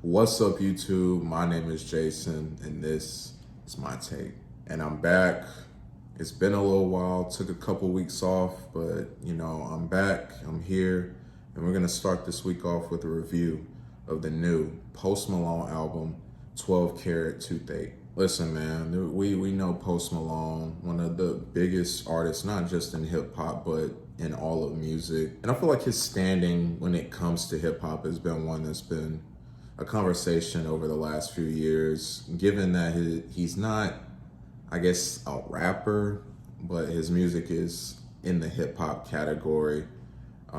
What's up, YouTube? My name is Jason, and this is my take. And I'm back. It's been a little while, took a couple weeks off, but I'm back, I'm here, and we're gonna start this week off with a review of the new Post Malone album, 12 Carat Toothache. Listen, man, we know Post Malone, one of the biggest artists, not just in hip hop, but in all of music. And I feel like his standing when it comes to hip hop has been one that's been a conversation over the last few years, given that he's not, I guess, a rapper, but his music is in the hip hop category. A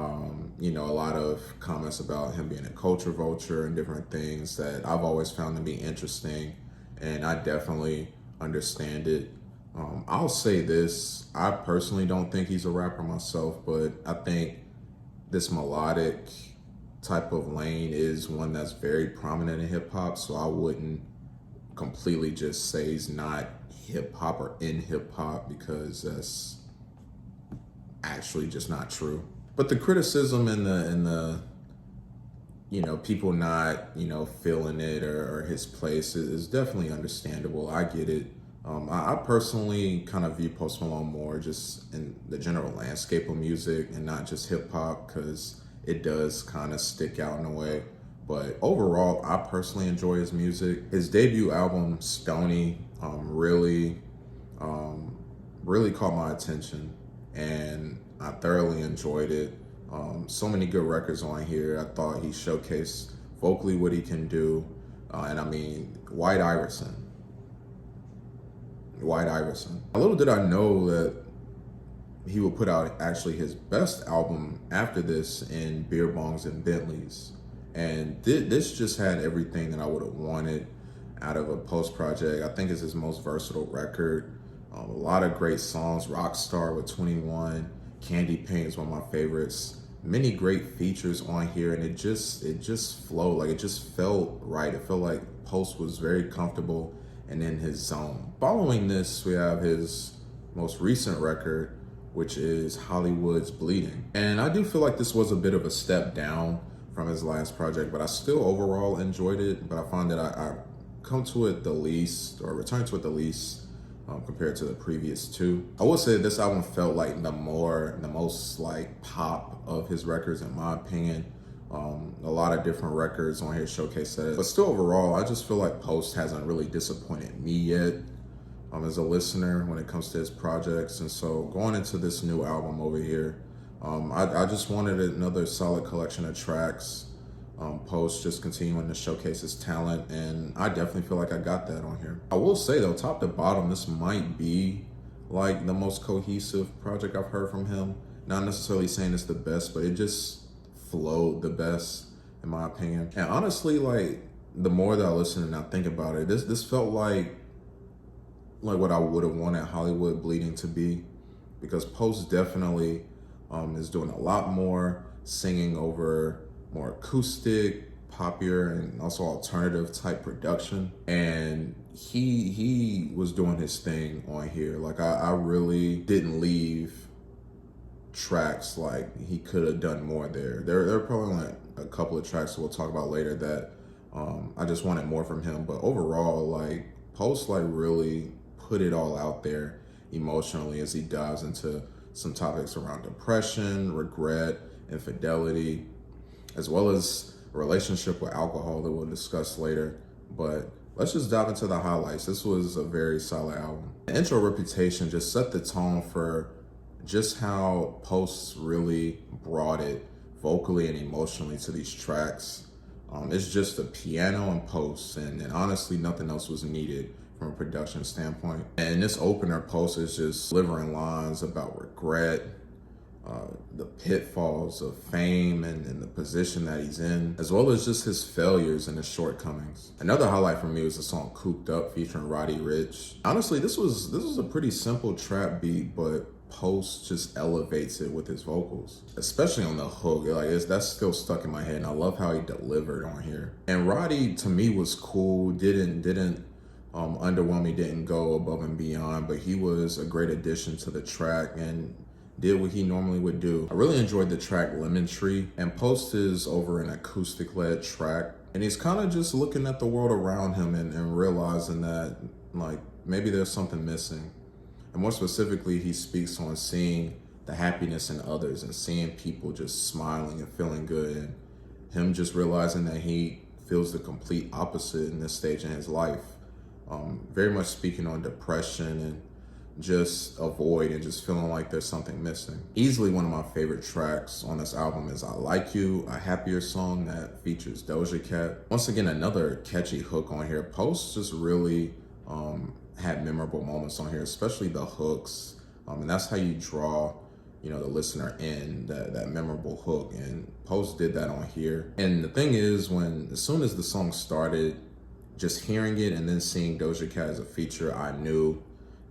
lot of comments about him being a culture vulture and different things that I've always found to be interesting, and I definitely understand it. I'll say this, I personally don't think he's a rapper myself, but I think this melodic type of lane is one that's very prominent in hip hop, so I wouldn't completely just say he's not hip hop or in hip hop, because that's actually just not true. But the criticism and the people not feeling it or his place is definitely understandable. I get it. I personally kind of view Post Malone more just in the general landscape of music and not just hip hop, because it does kind of stick out in a way. But overall, I personally enjoy his music. His debut album, Stony, really caught my attention, and I thoroughly enjoyed it. So many good records on here. I thought he showcased vocally what he can do. And I mean, White Iverson. Little did I know that he would put out actually his best album after this in Beer Bongs and Bentleys. And this just had everything that I would have wanted out of a Post project. I think it's his most versatile record. A lot of great songs. Rockstar with 21. Candy Paint is one of my favorites. Many great features on here, and it just flowed. Like, it just felt right. It felt like Post was very comfortable and in his zone. Following this, we have his most recent record, which is Hollywood's Bleeding. And I do feel like this was a bit of a step down from his last project, but I still overall enjoyed it. But I find that I come to it the least, or return to it the least, compared to the previous two. I will say this album felt like the most like pop of his records, in my opinion. A lot of different records on here showcase that. But still, overall, I just feel like Post hasn't really disappointed me yet as a listener when it comes to his projects. And so going into this new album over here, I just wanted another solid collection of tracks. Post just continuing to showcase his talent, and I definitely feel like I got that on here. I will say though, top to bottom, this might be like the most cohesive project I've heard from him. Not necessarily saying it's the best, but it just flowed the best in my opinion. And honestly, like, the more that I listen and I think about it, this felt like what I would have wanted Hollywood Bleeding to be, because Post definitely is doing a lot more singing over more acoustic, popular, and also alternative type production. And he was doing his thing on here. Like, I really didn't leave tracks like he could have done more there. There are probably like a couple of tracks that we'll talk about later that I just wanted more from him. But overall, like, Post like really put it all out there emotionally as he dives into some topics around depression, regret, infidelity, as well as a relationship with alcohol that we'll discuss later. But let's just dive into the highlights. This was a very solid album. The intro, Reputation, just set the tone for just how Post really brought it vocally and emotionally to these tracks. It's just a piano and Post, and honestly nothing else was needed from a production standpoint. And this opener, Post is just delivering lines about regret, the pitfalls of fame and the position that he's in, as well as just his failures and his shortcomings. Another highlight for me was the song Cooped Up featuring Roddy Ricch. Honestly, this was a pretty simple trap beat, but Post just elevates it with his vocals, especially on the hook. Like, that's still stuck in my head, and I love how he delivered on here. And Roddy, to me, was cool. Didn't underwhelm me, didn't go above and beyond, but he was a great addition to the track and did what he normally would do. I really enjoyed the track Lemon Tree, and Post is over an acoustic-led track And he's kind of just looking at the world around him and realizing that, like, maybe there's something missing. And more specifically, he speaks on seeing the happiness in others and seeing people just smiling and feeling good, and him just realizing that he feels the complete opposite in this stage in his life. Very much speaking on depression and just a void and just feeling like there's something missing. Easily one of my favorite tracks on this album is I Like You, a happier song that features Doja Cat. Once again, another catchy hook on here. Post just really had memorable moments on here, especially the hooks. And that's how you draw, you know, the listener in, that memorable hook. And Post did that on here. And the thing is, as soon as the song started, just hearing it and then seeing Doja Cat as a feature, I knew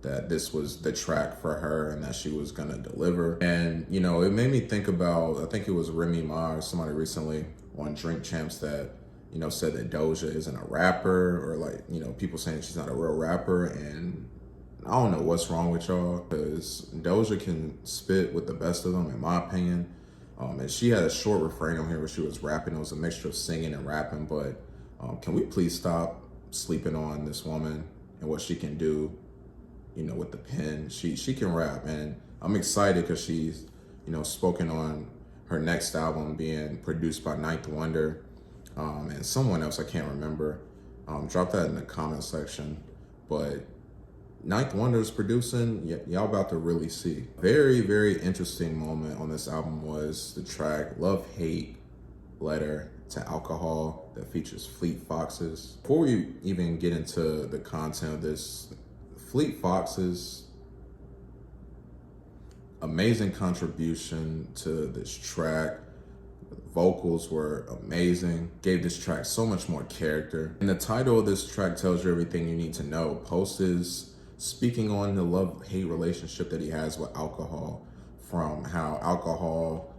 that this was the track for her and that she was gonna deliver. And, you know, it made me think about, I think it was Remy Ma or somebody recently on Drink Champs that, you know, said that Doja isn't a rapper, or like, you know, people saying she's not a real rapper. And I don't know what's wrong with y'all, because Doja can spit with the best of them, in my opinion. And she had a short refrain on here where she was rapping. It was a mixture of singing and rapping, but can we please stop sleeping on this woman and what she can do, you know, with the pen. She can rap, and I'm excited because she's, you know, spoken on her next album being produced by Ninth Wonder and someone else I can't remember. Drop that in the comment section. But Ninth Wonder is producing, y'all about to really see. Very, very interesting moment on this album was the track Love Hate Letter to Alcohol that features Fleet Foxes. Before we even get into the content of this, Fleet Foxes, amazing contribution to this track. The vocals were amazing, gave this track so much more character. And the title of this track tells you everything you need to know. Post is speaking on the love-hate relationship that he has with alcohol, from how alcohol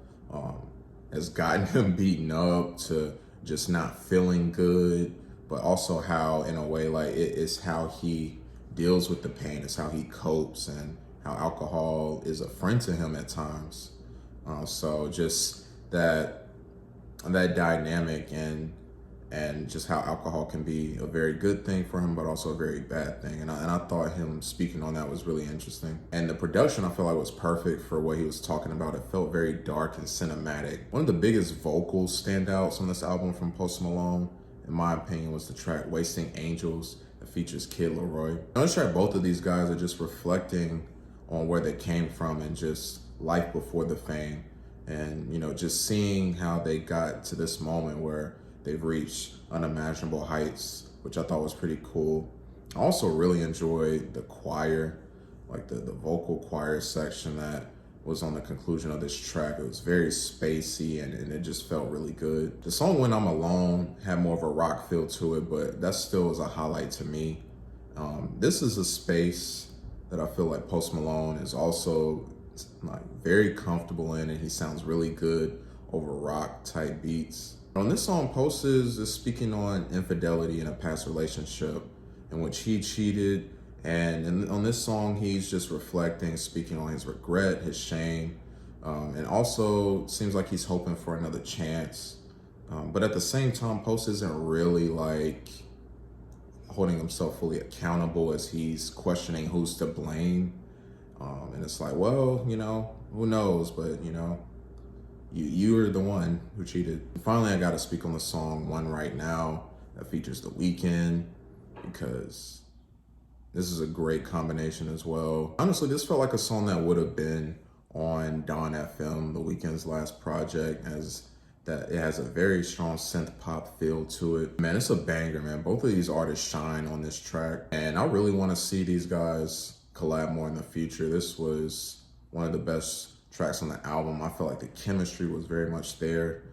has gotten him beaten up to just not feeling good, but also how, in a way, like it's how he deals with the pain, it's how he copes, and how alcohol is a friend to him at times. So just that dynamic and just how alcohol can be a very good thing for him, but also a very bad thing. And I thought him speaking on that was really interesting. And the production, I feel like, was perfect for what he was talking about. It felt very dark and cinematic. One of the biggest vocal standouts on this album from Post Malone, in my opinion, was the track Wasting Angels that features Kid LAROI. On this track, both of these guys are just reflecting on where they came from and just life before the fame. And, you know, just seeing how they got to this moment where they've reached unimaginable heights, which I thought was pretty cool. I also really enjoyed the choir, like the vocal choir section that was on the conclusion of this track. It was very spacey and it just felt really good. The song When I'm Alone had more of a rock feel to it, but that still is a highlight to me. This is a space that I feel like Post Malone is also like very comfortable in, and he sounds really good over rock type beats. On this song, Post is speaking on infidelity in a past relationship in which he cheated. And on this song, he's just reflecting, speaking on his regret, his shame, and also seems like he's hoping for another chance. But at the same time, Post isn't really like holding himself fully accountable, as he's questioning who's to blame. And it's like, well, you know, who knows? But, you know, you were the one who cheated. And finally, I got to speak on the song One Right Now that features The Weeknd, because this is a great combination as well. Honestly, this felt like a song that would have been on Dawn FM, The Weeknd's last project, as that it has a very strong synth pop feel to it. Man, it's a banger, man. Both of these artists shine on this track, and I really want to see these guys collab more in the future. This was one of the best tracks on the album. I felt like the chemistry was very much there.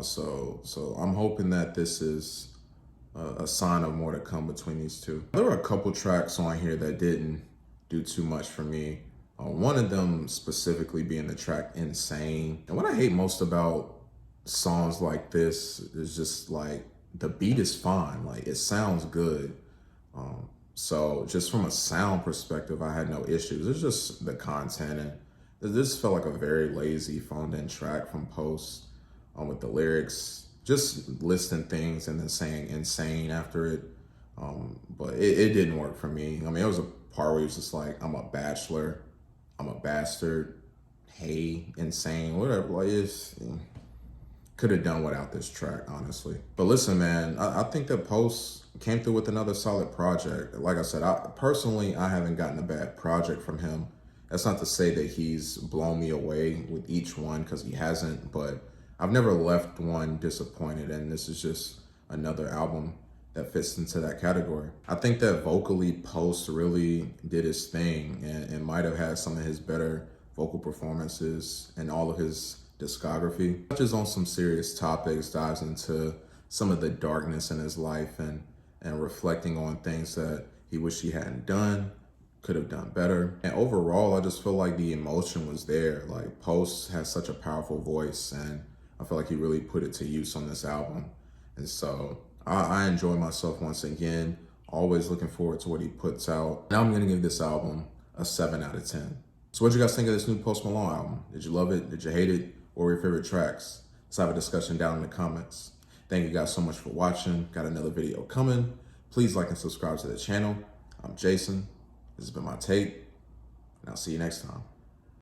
So I'm hoping that this is a sign of more to come between these two. There were a couple tracks on here that didn't do too much for me. One of them specifically being the track Insane. And what I hate most about songs like this is just like the beat is fine, like it sounds good. So just from a sound perspective, I had no issues. It's just the content, and this felt like a very lazy phoned in track from Post with the lyrics just listing things and then saying insane after it. But it didn't work for me. I mean, it was a part where he was just like, I'm a bachelor, I'm a bastard, hey, insane, whatever. Like, could have done without this track, honestly. But listen, man, I think that Post came through with another solid project. Like I said, personally, I haven't gotten a bad project from him. That's not to say that he's blown me away with each one, because he hasn't, but I've never left one disappointed, and this is just another album that fits into that category. I think that vocally Post really did his thing, and might have had some of his better vocal performances in all of his discography. Touches on some serious topics, dives into some of the darkness in his life, and reflecting on things that he wished he hadn't done, could have done better. And overall, I just feel like the emotion was there. Like, Post has such a powerful voice, and I feel like he really put it to use on this album. And so I enjoy myself once again, always looking forward to what he puts out. Now I'm gonna give this album a 7 out of 10. So what do you guys think of this new Post Malone album? Did you love it? Did you hate it? What were your favorite tracks? Let's have a discussion down in the comments. Thank you guys so much for watching. Got another video coming. Please like and subscribe to the channel. I'm Jason. This has been my take, and I'll see you next time.